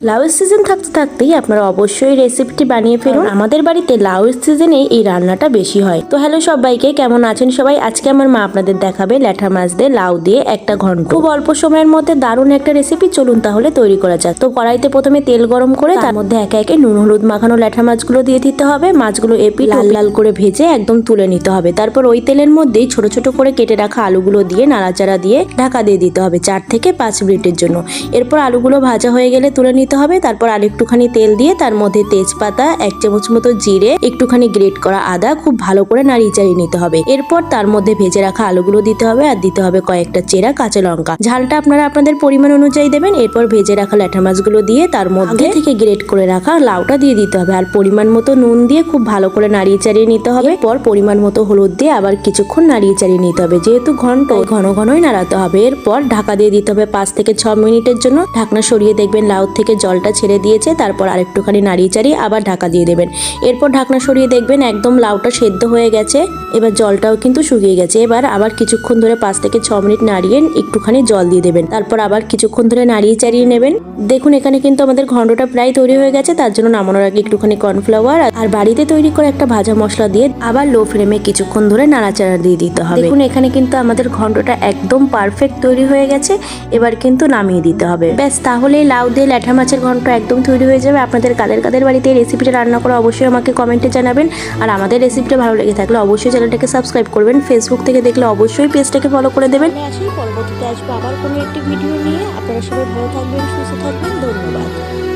লাউ সিজন থাকতে থাকতেই আপনারা অবশ্যই রেসিপিটি বানিয়ে ফেলুন। আমাদের বাড়িতে লাউ সিজনে এই রান্নাটা বেশি হয়। তো হ্যালো সবাইকে, কেমন আছেন সবাই? আজকে আমার মা আপনাদের দেখাবে ল্যাঠা মাছ দিয়ে লাউ দিয়ে একটা ঘন্ট। খুব অল্প সময়ের মধ্যে দারুণ একটা রেসিপি, চলুন তাহলে তৈরি করা যাক। তো কড়াইতে প্রথমে তেল গরম করে তার মধ্যে একে একে নুন হলুদ মাখানো ল্যাঠা মাছগুলো দিয়ে দিতে হবে। মাছগুলো এপিট লাল লাল করে ভেজে একদম তুলে নিতে হবে। তারপর ওই তেলের মধ্যেই ছোট ছোট করে কেটে রাখা আলুগুলো দিয়ে নাড়াচাড়া দিয়ে ঢাকা দিয়ে দিতে হবে 4 থেকে 5 মিনিটের জন্য। এরপর আলুগুলো ভাজা হয়ে গেলে তুলে নিতে হবে। তারপর একটুখানি তেল দিয়ে তার মধ্যে তেজপাতা, 1 চামচ মতো জিরে, একটুখানি গ্রেট করা আদা খুব ভালো করে নাড়িয়ে চাড়িয়ে নিতে হবে। এরপর তার মধ্যে ভেজে রাখা আলুগুলো দিতে হবে আর দিতে হবে কয়েকটা চেরা কাঁচা লঙ্কা। ঝালটা আপনারা আপনাদের পরিমাণ অনুযায়ী দেবেন। এরপর ভেজে রাখা ল্যাঠা মাছগুলো দিয়ে তার মধ্যে থেকে গ্রেট করে রাখা লাউটা দিয়ে দিতে হবে আর পরিমাণ মতো নুন দিয়ে খুব ভালো করে নাড়িয়ে চাড়িয়ে নিতে হবে। এরপর পরিমাণ মতো হলুদ দিয়ে আবার কিছুক্ষণ নাড়িয়ে চাড়িয়ে নিতে হবে, যেহেতু ঘন্ট ঘন ঘনই নাড়াতে হবে। এরপর ঢাকা দিয়ে দিতে হবে 5 থেকে 6 মিনিটের জন্য। ঢাকনা সরিয়ে দেখবেন লাউ থেকে জলটা ছেড়ে দিয়েছে। তারপর আরেকটুখানি নাড়িয়ে চাড়িয়ে আবার ঢাকা দিয়ে দেবেন। এরপর ঢাকনা সরিয়ে দেখবেন একদম লাউটা সেদ্ধ হয়ে গেছে। এবার জলটাও কিন্তু শুকিয়ে গেছে। এবার আবার কিছুক্ষণ ধরে 5 থেকে 6 মিনিট নাড়িয়ে একটুখানি জল দিয়ে দেবেন। তারপর আবার কিছুক্ষণ ধরে নাড়িয়ে চাড়িয়ে নেবেন। দেখুন এখানে কিন্তু আমাদের ঘন্টটা প্রায় তৈরি হয়ে গেছে। তার জন্য নামানোর আগে একটুখানি কর্নফ্লাওয়ার আর বাড়িতে তৈরি করে একটা ভাজা মশলা দিয়ে আবার লো ফ্লেমে কিছুক্ষণ ধরে নাড়াচাড়া দিয়ে দিতে হবে। দেখুন এখানে কিন্তু আমাদের ঘন্টটা একদম পারফেক্ট তৈরি হয়ে গেছে। এবার কিন্তু নামিয়ে দিতে হবে। ব্যাস, তাহলে লাউ দিয়ে ল্যাঠা মাছের ঘন্ট একদম তৈরি হয়ে যাবে। আপনাদের কাদের কাদের বাড়িতে এই রেসিপিটা রান্না করে অবশ্যই আমাকে কমেন্টে জানাবেন। আর আমাদের রেসিপিটা ভালো লেগে থাকলে অবশ্যই চ্যানেলটাকে সাবস্ক্রাইব করবেন। ফেসবুক থেকে দেখলে অবশ্যই পেজটাকে ফলো করে দেবেন। আসি পরবর্তীতে আসবো আবার কোনো একটি ভিডিও নিয়ে। আপনারা সবাই ভালো থাকবেন, সুস্থ থাকবেন। ধন্যবাদ।